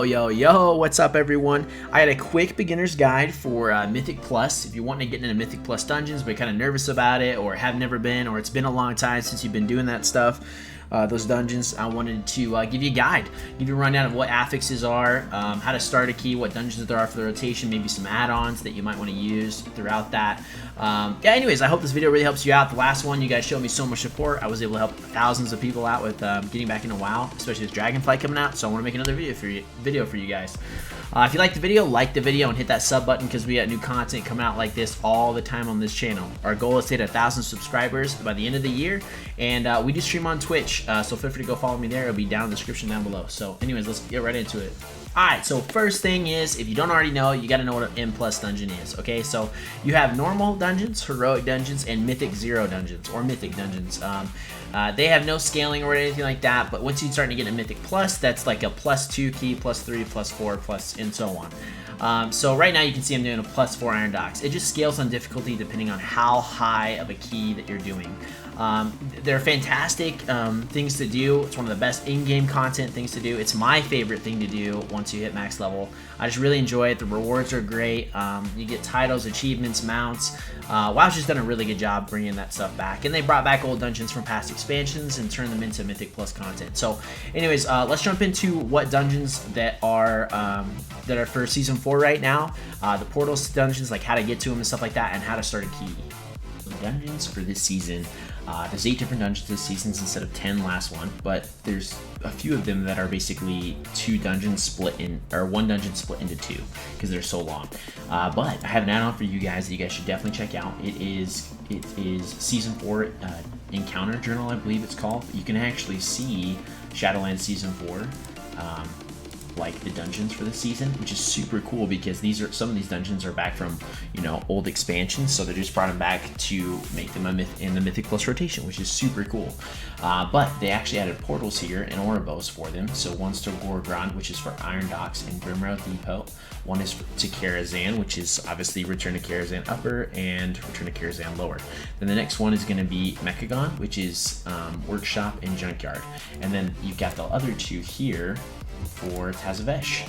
Yo, what's up everyone? I had a quick beginner's guide for Mythic Plus. If you want to get into Mythic Plus dungeons but kind of nervous about it, or have never been, or it's been a long time since you've been doing that stuff, those dungeons, I wanted to give you a guide, give you a rundown of what affixes are, how to start a key, what dungeons there are for the rotation, maybe some add-ons that you might want to use throughout that. Anyways, I hope this video really helps you out. The last one, you guys showed me so much support. I was able to help thousands of people out with getting back into WoW, especially with Dragonflight coming out, so I want to make another video for you guys. If you like the video and hit that sub button, because we got new content coming out like this all the time on this channel. Our goal is to hit 1,000 subscribers by the end of the year, and we do stream on Twitch, so feel free to go follow me there. It'll be down in the description down below. So anyways, let's get right into it. Alright, so first thing is, if you don't already know, you gotta know what an M plus dungeon is, okay? So you have normal dungeons, heroic dungeons, and mythic 0 dungeons, or mythic dungeons. They have no scaling or anything like that, but once you start to get a mythic plus, that's like a +2 key, +3, +4, plus, and so on. So right now you can see I'm doing a +4 Iron Docs. It just scales on difficulty depending on how high of a key that you're doing. They're fantastic things to do. It's one of the best in-game content things to do. It's my favorite thing to do once you hit max level. I just really enjoy it. The rewards are great. You get titles, achievements, mounts. WoW's just done a really good job bringing that stuff back. And they brought back old dungeons from past expansions and turned them into Mythic Plus content. So anyways, let's jump into what dungeons that are for Season 4 right now. The portals dungeons, like how to get to them and stuff like that, and how to start a key. So dungeons for this season. There's 8 different dungeons this season instead of 10 last one, but there's a few of them that are basically 2 dungeons split in, or 1 dungeon split into 2, because they're so long. But I have an add-on for you guys that you guys should definitely check out. It is Season 4 Encounter Journal, I believe it's called. You can actually see Shadowlands Season 4. Like the dungeons for the season, which is super cool, because some of these dungeons are back from, you know, old expansions, so they just brought them back to make them in the Mythic Plus rotation, which is super cool. But they actually added portals here and Oribos for them. So one's to Gorgrond, which is for Iron Docks and Grimrow Depot. One is to Karazhan, which is obviously Return to Karazhan Upper and Return to Karazhan Lower. Then the next one is going to be Mechagon, which is Workshop and Junkyard. And then you've got the other 2 here for Tazavesh,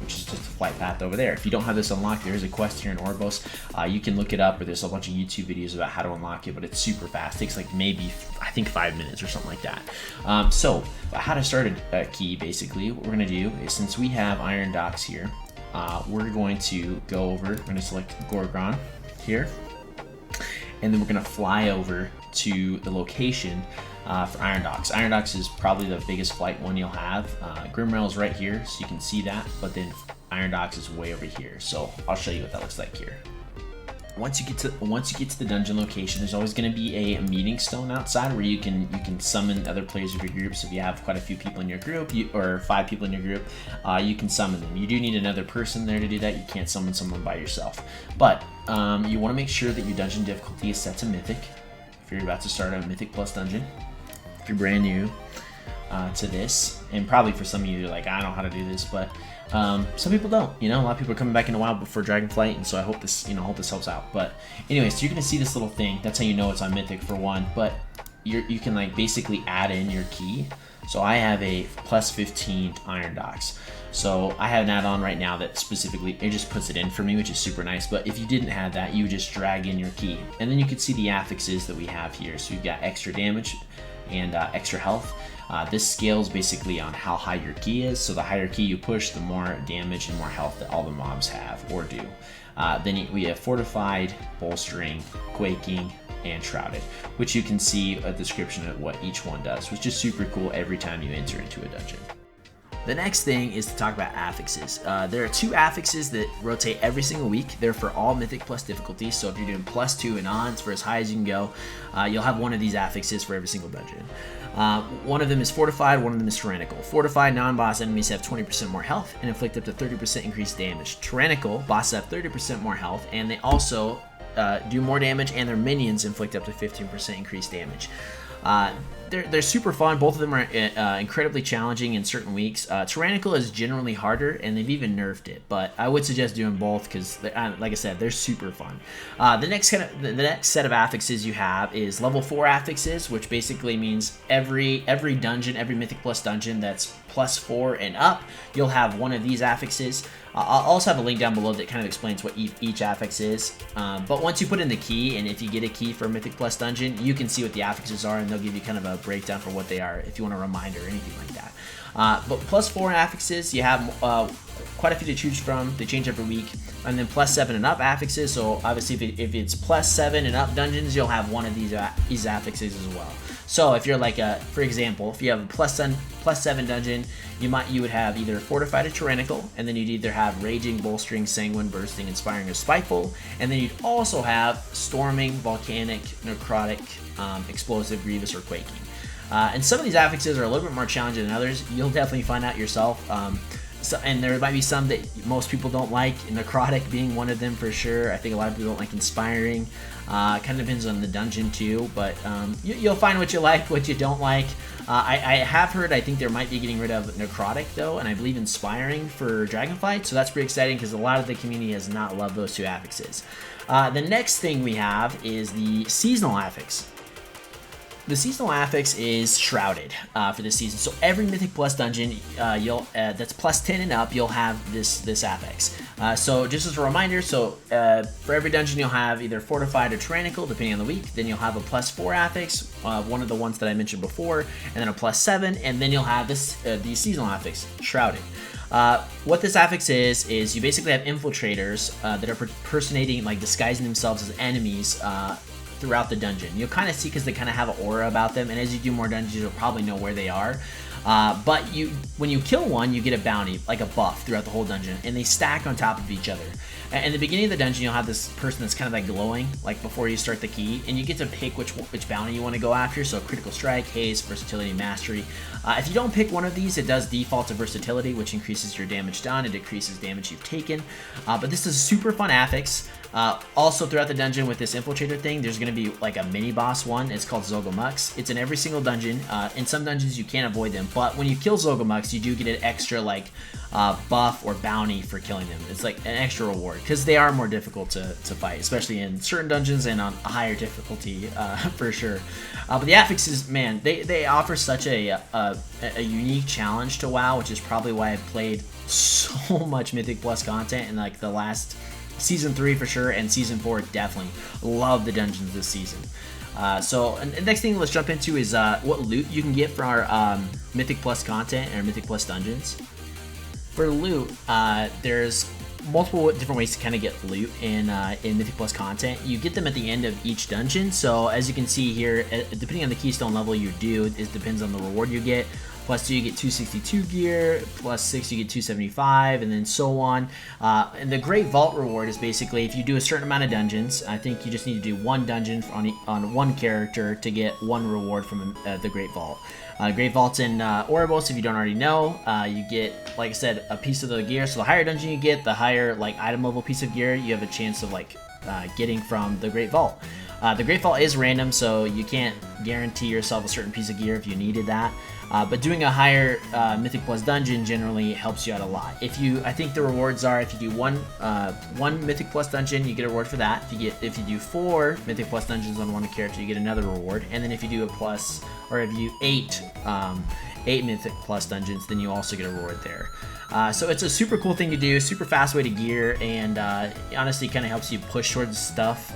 which is just a flight path over there. If you don't have this unlocked, there is a quest here in Oribos. You can look it up, or there's a bunch of YouTube videos about how to unlock it, but it's super fast. It takes like maybe, I think, 5 minutes or something like that. So how to start a key, basically, what we're going to do is, since we have Iron Docks here, we're going to go over, we're going to select Gorgrond here, and then we're going to fly over to the location for Iron Docks. Iron Docks is probably the biggest flight one you'll have. Grimrail is right here, so you can see that, but then Iron Docks is way over here. So I'll show you what that looks like here. Once you get to the dungeon location, there's always going to be a meeting stone outside where you can summon other players of your group. So if you have quite a few people in your group, or 5 people in your group, you can summon them. You do need another person there to do that. You can't summon someone by yourself. But you want to make sure that your dungeon difficulty is set to Mythic. If you're about to start a Mythic Plus dungeon, if you're brand new to this, and probably for some of you, you're like, I don't know how to do this, but some people don't. You know, a lot of people are coming back into WoW before Dragonflight, and so I hope this, hope this helps out. But anyways, so you're gonna see this little thing. That's how you know it's on Mythic, for one. But you can like basically add in your key. So I have a +15 Iron Docks. So I have an add-on right now that specifically, it just puts it in for me, which is super nice. But if you didn't have that, you would just drag in your key. And then you can see the affixes that we have here. So you've got extra damage and extra health. This scales basically on how high your key is. So the higher key you push, the more damage and more health that all the mobs have or do. Then we have Fortified, Bolstering, Quaking, and Shrouded, which you can see a description of what each one does, which is super cool every time you enter into a dungeon. The next thing is to talk about affixes. There are 2 affixes that rotate every single week. They're for all Mythic Plus difficulties, so if you're doing +2 and on, it's for as high as you can go, you'll have one of these affixes for every single dungeon. One of them is Fortified, one of them is Tyrannical. Fortified, non-boss enemies have 20% more health and inflict up to 30% increased damage. Tyrannical, bosses have 30% more health, and they also do more damage, and their minions inflict up to 15% increased damage. They're super fun. Both of them are incredibly challenging in certain weeks. Tyrannical is generally harder, and they've even nerfed it. But I would suggest doing both because, like I said, they're super fun. The next set of affixes you have is level 4 affixes, which basically means every dungeon, every Mythic Plus dungeon that's +4 and up, you'll have one of these affixes. I'll also have a link down below that kind of explains what each affix is. But once you put in the key, and if you get a key for a Mythic Plus dungeon, you can see what the affixes are, and they'll give you kind of a breakdown for what they are if you want a reminder or anything like that. But +4 affixes, you have quite a few to choose from. They change every week. And then +7 and up affixes, so obviously if it's +7 and up dungeons, you'll have one of these affixes as well. So if you're like for example, if you have a +7 dungeon, you would have either Fortified or Tyrannical, and then you'd either have Raging, Bolstering, Sanguine, Bursting, Inspiring, or Spiteful, and then you'd also have Storming, Volcanic, Necrotic, Explosive, Grievous, or Quaking. And some of these affixes are a little bit more challenging than others. You'll definitely find out yourself. And there might be some that most people don't like, Necrotic being one of them for sure. I think a lot of people don't like Inspiring. Kind of depends on the dungeon too, but you'll find what you like, what you don't like. I have heard, I think there might be getting rid of Necrotic though, and I believe Inspiring for Dragonflight, so that's pretty exciting because a lot of the community has not loved those two affixes. The next thing we have is the Seasonal Affix. The Seasonal Affix is Shrouded for this season. So every Mythic Plus dungeon that's +10 and up, you'll have this affix. So just as a reminder, for every dungeon you'll have either Fortified or Tyrannical, depending on the week. Then you'll have a +4 affix, one of the ones that I mentioned before, and then a +7, and then you'll have the Seasonal Affix, Shrouded. What this affix is you basically have infiltrators that are personating, like disguising themselves as enemies throughout the dungeon. You'll kind of see because they kind of have an aura about them, and as you do more dungeons, you'll probably know where they are. But when you kill one, you get a bounty, like a buff throughout the whole dungeon, and they stack on top of each other. In the beginning of the dungeon, you'll have this person that's kind of like glowing, like before you start the key, and you get to pick which bounty you want to go after. So Critical Strike, Haste, Versatility, Mastery. If you don't pick one of these, it does default to Versatility, which increases your damage done and decreases damage you've taken. But this is a super fun affix. Also throughout the dungeon with this infiltrator thing, there's going to be like a mini boss one. It's called Zogomux. It's in every single dungeon. In some dungeons you can't avoid them, but when you kill Zogomux, you do get an extra like buff or bounty for killing them. It's like an extra reward because they are more difficult to fight, especially in certain dungeons and on a higher difficulty for sure. But the affixes, man, they offer such a unique challenge to WoW, which is probably why I've played so much Mythic Plus content in like the last Season 3 for sure, and Season 4 definitely. Love the dungeons this season. So the next thing let's jump into is what loot you can get for our Mythic Plus content and our Mythic Plus dungeons. For loot, there's multiple different ways to kind of get loot in Mythic Plus content. You get them at the end of each dungeon, so as you can see here, depending on the keystone level you do, it depends on the reward you get. +2 you get 262 gear, +6 you get 275, and then so on. And the Great Vault reward is basically if you do a certain amount of dungeons, I think you just need to do one dungeon on one character to get one reward from the Great Vault. Great Vault's in Ouroboros, if you don't already know. You get, like I said, a piece of the gear. So the higher dungeon you get, the higher like item level piece of gear you have a chance of like getting from the Great Vault. The Great Vault is random, so you can't guarantee yourself a certain piece of gear if you needed that. But doing a higher Mythic Plus dungeon generally helps you out a lot. I think the rewards are if you do one Mythic Plus dungeon, you get a reward for that. If you do 4 Mythic Plus dungeons on one character, you get another reward. And then if you do if you 8 Mythic Plus dungeons, then you also get a reward there. So it's a super cool thing to do, super fast way to gear, and honestly kind of helps you push towards stuff,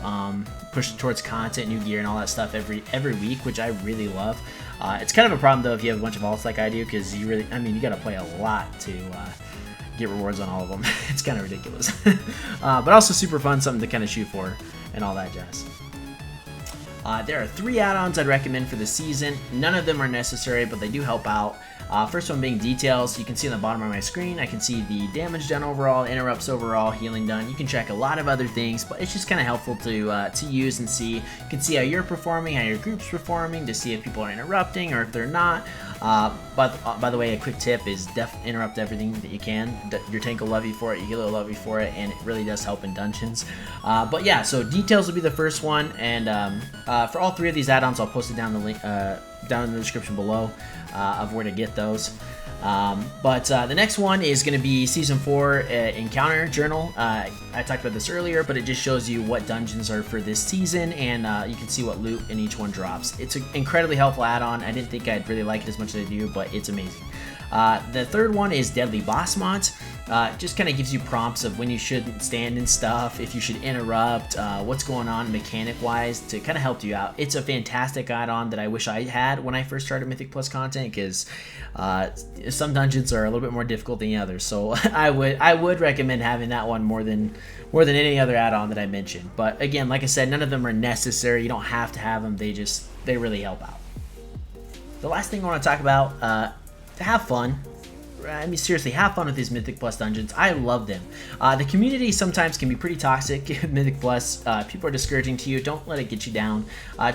push towards content, new gear, and all that stuff every week, which I really love. It's kind of a problem though if you have a bunch of alts like I do, because you gotta play a lot to get rewards on all of them. It's kind of ridiculous, but also super fun, something to kind of shoot for, and all that jazz. There are 3 add-ons I'd recommend for the season. None of them are necessary, but they do help out. First one being details. You can see on the bottom of my screen, I can see the damage done overall, interrupts overall, healing done. You can check a lot of other things, but it's just kind of helpful to use and see. You can see how you're performing, how your group's performing, to see if people are interrupting or if they're not. But by the way, a quick tip is interrupt everything that you can. Your tank will love you for it, your healer will love you for it, and it really does help in dungeons. But yeah, so details will be the first one, and for all 3 of these add-ons, I'll post it down the link down in the description below of where to get those. But the next one is going to be Season 4 Encounter Journal. I talked about this earlier, but it just shows you what dungeons are for this season, and you can see what loot in each one drops. It's an incredibly helpful add-on. I didn't think I'd really like it as much as I do, but it's amazing. The third one is Deadly Boss Mods. Just kind of gives you prompts of when you shouldn't stand and stuff, if you should interrupt, what's going on mechanic-wise to kind of help you out. It's a fantastic add-on that I wish I had when I first started Mythic Plus content, because some dungeons are a little bit more difficult than the others. So I would recommend having that one more than any other add-on that I mentioned. But again, like I said, none of them are necessary. You don't have to have them. They really help out. The last thing I want to talk about, to have fun. I mean, seriously, have fun with these Mythic Plus dungeons. I love them. The community sometimes can be pretty toxic. Mythic Plus, people are discouraging to you. Don't let it get you down.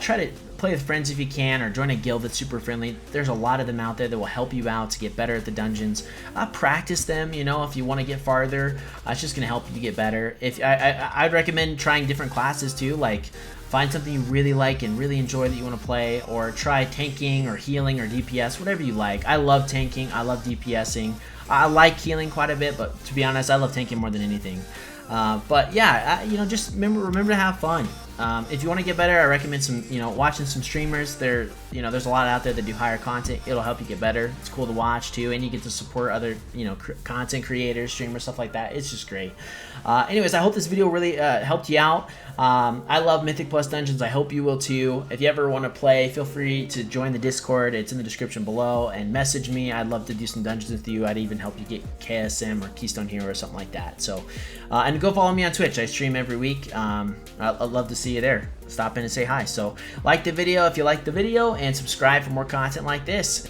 Try to play with friends if you can, or join a guild that's super friendly. There's a lot of them out there that will help you out to get better at the dungeons. Practice them, you know, if you want to get farther. It's just going to help you get better. I'd recommend trying different classes too, like find something you really like and really enjoy that you want to play, or try tanking or healing or DPS, whatever you like. I love tanking, I love DPSing. I like healing quite a bit, but to be honest, I love tanking more than anything. But yeah, you know, just remember to have fun. If you want to get better, I recommend watching some streamers. There's a lot out there that do higher content. It'll help you get better. It's cool to watch too, and you get to support other, content creators, streamers, stuff like that. It's just great. Anyways, I hope this video really helped you out. I love Mythic Plus dungeons. I hope you will too. If you ever want to play, feel free to join the Discord. It's in the description below, and message me. I'd love to do some dungeons with you. I'd even help you get KSM or Keystone Hero or something like that. So, and go follow me on Twitch. I stream every week. I'd love to see you there. Stop in and say hi. So like the video if you like the video, and subscribe for more content like this.